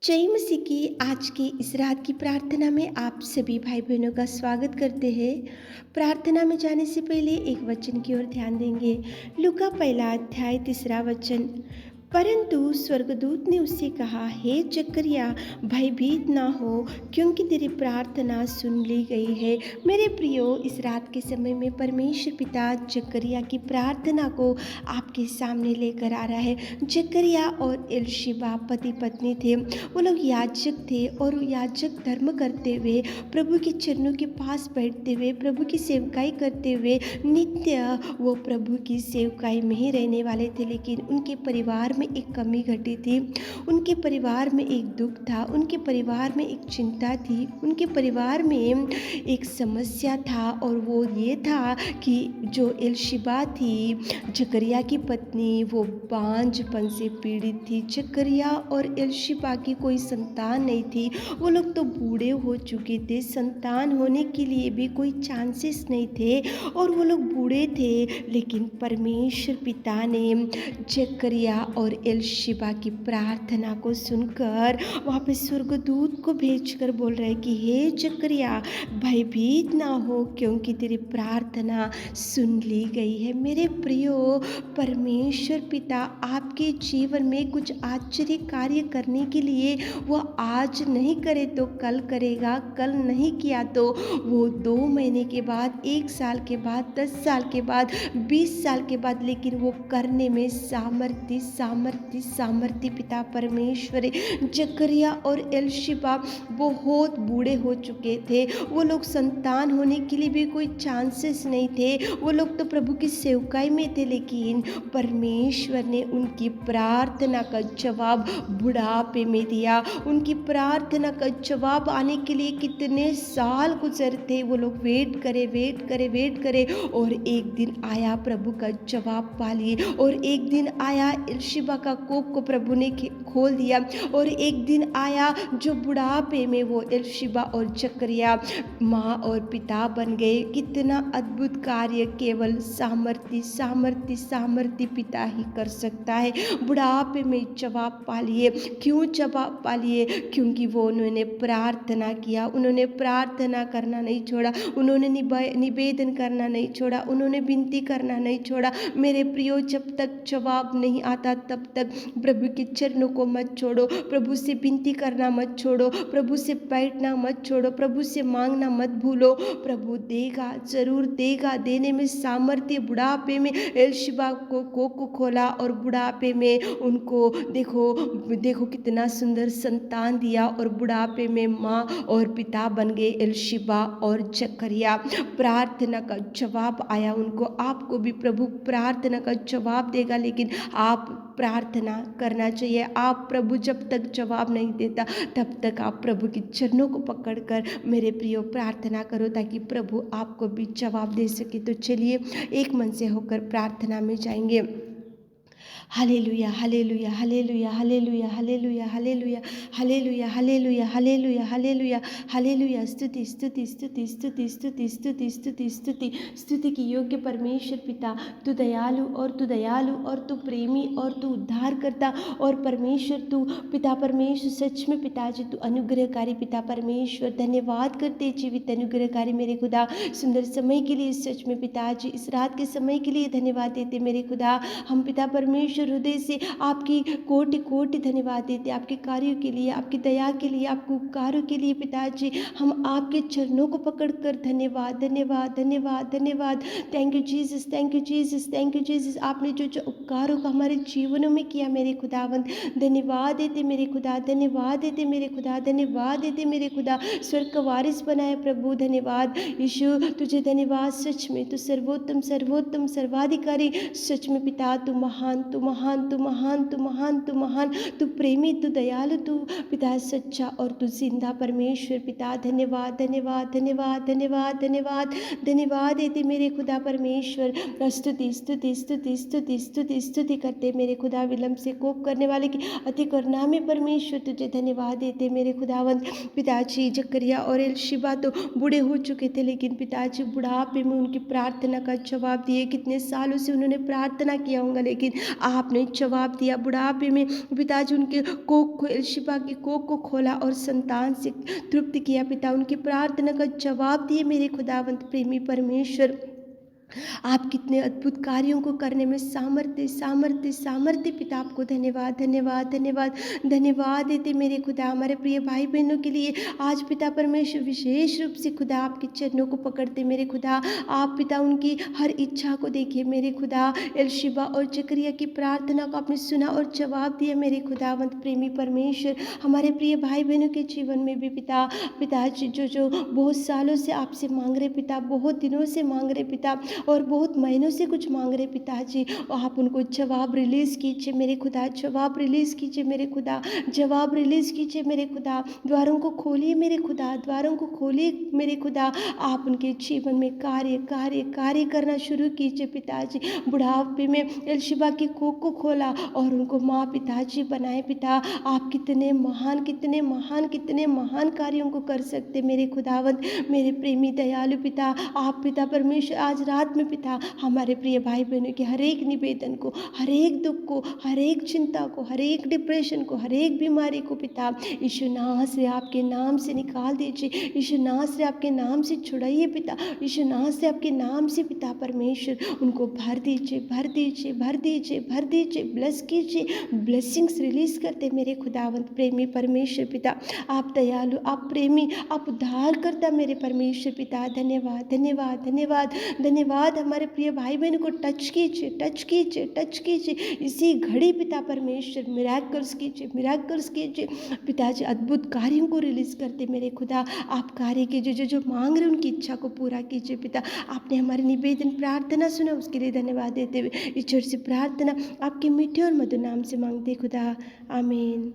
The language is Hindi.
जय मसीह की आज की इस रात की प्रार्थना में आप सभी भाई बहनों का स्वागत करते हैं। प्रार्थना में जाने से पहले एक वचन की ओर ध्यान देंगे। लूका पहला अध्याय 3 वचन। परंतु स्वर्गदूत ने उससे कहा, हे जकरिया, भयभीत ना हो, क्योंकि तेरी प्रार्थना सुन ली गई है। मेरे प्रियो, इस रात के समय में परमेश्वर पिता जकरिया की प्रार्थना को आपके सामने लेकर आ रहा है। जकरिया और एलीशिबा पति पत्नी थे। वो लोग याजक थे और याजक धर्म करते हुए, प्रभु के चरणों के पास बैठते हुए, प्रभु की सेवकाई करते हुए नित्य वो प्रभु की सेवकाई में ही रहने वाले थे। लेकिन उनके परिवार में एक कमी घटी थी, उनके परिवार में एक दुख था, उनके परिवार में एक चिंता थी, उनके परिवार में एक समस्या था। और वो ये था कि जो एलीशिबा थी, जकरिया की पत्नी, वो बांझपन से पीड़ित थी। जकरिया और एलीशिबा की कोई संतान नहीं थी। वो लोग तो बूढ़े हो चुके थे, संतान होने के लिए भी कोई चांसेस नहीं थे और वो लोग बूढ़े थे। लेकिन परमेश्वर पिता ने जकरिया और एलीशिबा की प्रार्थना को सुनकर वहाँ पे स्वर्गदूत को भेजकर बोल रहे कि हे जकरिया, भयभीत ना हो, क्योंकि तेरी प्रार्थना सुन ली गई है। मेरे प्रियो, परमेश्वर पिता आपके जीवन में कुछ आश्चर्य कार्य करने के लिए वो आज नहीं करे तो कल करेगा, कल नहीं किया तो वो 2 महीने के बाद, 1 साल के बाद, 10 साल के बाद, 20 साल के बाद, लेकिन वो करने में सामर्थ्य सामर्थ्य सामर्थ्य पिता परमेश्वर है। जकरिया और एलीशिबा बहुत बूढ़े हो चुके थे। वो लोग संतान होने के लिए भी कोई चांसेस नहीं थे। वो लोग तो प्रभु की सेवकाई में थे। लेकिन परमेश्वर ने उनकी प्रार्थना का जवाब बुढ़ापे में दिया। उनकी प्रार्थना का जवाब आने के लिए कितने साल गुजरते, वो लोग वेट करे और एक दिन आया, प्रभु का जवाब पा लिए। और एक दिन आया, एलीशिबा का कोख को प्रभु ने खोल दिया। और एक दिन आया जो बुढ़ापे में वो एलीशिबा और जकरिया माँ और पिता बन गए। कितना अद्भुत कार्य केवल सामर्थ्य सामर्थ्य सामर्थ्य पिता ही कर सकता है। बुढ़ापे में जवाब पा लिए। क्यों जवाब पा लिए? क्योंकि वो उन्होंने प्रार्थना किया, उन्होंने प्रार्थना करना नहीं छोड़ा, उन्होंने निवेदन करना नहीं छोड़ा, उन्होंने विनती करना नहीं छोड़ा। मेरे प्रियो, जब तक जवाब नहीं आता तब तक प्रभु के चरणों को मत छोड़ो, प्रभु से विनती करना मत छोड़ो, प्रभु से बैठना मत छोड़ो, प्रभु से मांगना मत भूलो। प्रभु देगा, जरूर देगा। देने में सामर्थ्य। बुढ़ापे में एलीशिबा को कोख खोला और बुढ़ापे में उनको देखो देखो कितना सुंदर संतान दिया। और बुढ़ापे में माँ और पिता बन गए एलीशिबा और जकरिया। प्रार्थना का जवाब आया उनको। आपको भी प्रभु प्रार्थना का जवाब देगा, लेकिन आप प्रार्थना करना चाहिए। आप प्रभु जब तक जवाब नहीं देता तब तक आप प्रभु के चरणों को पकड़कर मेरे प्रियो प्रार्थना करो, ताकि प्रभु आपको भी जवाब दे सके। तो चलिए एक मन से होकर प्रार्थना में जाएंगे। Hallelujah hallelujah hallelujah hallelujah hallelujah hallelujah hallelujah hallelujah hallelujah hallelujah hallelujah. स्तुति स्तुति स्तुति स्तुति स्तुति स्तुति स्तुति स्तुति स्तुति की योग्य परमेश्वर पिता, तू दयालु और तू दयालु और तू प्रेमी और तू उद्धार करता और परमेश्वर तू पिता परमेश्वर सच में पिताजी तू अनुग्रहकारी पिता परमेश्वर। धन्यवाद करते जीवित अनुग्रहकारी मेरे खुदा, सुंदर समय के लिए सच में पिताजी, इस रात के समय के लिए धन्यवाद देते मेरे खुदा। हम पिता परमेश्वर हृदय से आपकी कोटि कोटि धन्यवाद देते आपके कार्यों के लिए, आपकी दया के लिए, आपके उपकारों के लिए पिताजी। हम आपके चरणों को पकड़कर धन्यवाद धन्यवाद धन्यवाद धन्यवाद। Thank you Jesus, thank you Jesus, thank you Jesus. आपने जो जो उपकारों का हमारे जीवनों में किया मेरे खुदावंद, धन्यवाद देते मेरे खुदा, धन्यवाद देते मेरे खुदा, धन्यवाद देते मेरे खुदा। स्वर्ग का वारिस बनाए प्रभु, धन्यवाद यीशु, तुझे धन्यवाद। सच में तू सर्वोत्तम सर्वोत्तम सर्वाधिकारी, सच में पिता तू महान तू महान तू महान तू महान तू महान, तू प्रेमी तू दयालु तू पिता सच्चा और तू जिंदा परमेश्वर पिता। धन्यवाद धन्यवाद धन्यवाद धन्यवाद धन्यवाद धन्यवाद देते मेरे खुदा परमेश्वर। स्तुति स्तुति स्तुति स्तुति स्तुति स्तुति करते मेरे खुदा। विलंब से कोप करने वाले की अति करुणा में परमेश्वर तुझे धन्यवाद देते मेरे खुदावंत। पिताजी जकरिया और एलीशिबा तो बूढ़े हो चुके थे, लेकिन पिताजी बुढ़ापे में उनकी प्रार्थना का जवाब दिए। कितने सालों से उन्होंने प्रार्थना किया होगा, लेकिन आपने जवाब दिया। बुढ़ापे में पिताजी उनके कोख को, एलशिबा की कोख को खोला और संतान से तृप्त किया पिता। उनकी प्रार्थना का जवाब दिए मेरे खुदावंत प्रेमी परमेश्वर। आप कितने अद्भुत कार्यों को करने में सामर्थ्य सामर्थ्य सामर्थ्य पिता, आपको धन्यवाद धन्यवाद धन्यवाद धन्यवाद देते मेरे खुदा। हमारे प्रिय भाई बहनों के लिए आज पिता परमेश्वर विशेष रूप से खुदा आपके चरणों को पकड़ते मेरे खुदा। आप पिता उनकी हर इच्छा को देखिए मेरे खुदा। एलशिबा और जकरिया की प्रार्थना को आपने सुना और जवाब दिया मेरे खुदावंत प्रेमी परमेश्वर। हमारे प्रिय भाई बहनों के जीवन में भी पिताजी जो जो बहुत सालों से आपसे मांग रहे पिता, बहुत दिनों से मांग रहे पिता, और बहुत महीनों से कुछ मांग रहे पिताजी, आप उनको जवाब रिलीज़ कीजिए मेरे खुदा। जवाब रिलीज़ कीजिए मेरे खुदा। जवाब रिलीज़ कीजिए मेरे खुदा। द्वारों को खोलिए मेरे खुदा। द्वारों को खोलिए मेरे खुदा। आप उनके जीवन में कार्य कार्य कार्य करना शुरू कीजिए पिताजी। बुढ़ापे में एलशिबा की कोख को खोला और उनको माँ पिताजी बनाए पिता। आप कितने महान कितने महान कितने महान कार्यों को कर सकते मेरे खुदावंत, मेरे प्रेमी दयालु पिता। आप पिता परमेश्वर आज रात में पिता हमारे प्रिय भाई बहनों के हर एक निवेदन को, हर एक दुख को, हर एक चिंता को, हर एक डिप्रेशन को, हर एक बीमारी को पिता यीशु नाम से आपके नाम से निकाल दीजिए। यीशु नाम से आपके नाम से छुड़ाइए पिता। यीशु नाम से आपके नाम से पिता परमेश्वर उनको भर दीजिए भर दीजिए भर दीजिए भर दीजिए। ब्लेस कीजिए, ब्लेसिंग्स रिलीज करते मेरे खुदावंत प्रेमी परमेश्वर पिता। आप दयालु, आप प्रेमी, आप उद्धार करता मेरे परमेश्वर पिता। धन्यवाद धन्यवाद धन्यवाद धन्यवाद। हमारे प्रिय भाई बहन को टच कीजिए टच कीजिए टच कीजिए इसी घड़ी पिता परमेश्वर। मिराकल्स कीजिए पिताजी। अद्भुत कार्यों को रिलीज करते मेरे खुदा। आप कार्य कीजिए, जो जो मांग रहे उनकी इच्छा को पूरा कीजिए पिता। आपने हमारे निवेदन प्रार्थना सुना, उसके लिए धन्यवाद देते हुए ईश्वर से प्रार्थना आपके मीठे और मधुर नाम से मांगते खुदा, आमीन।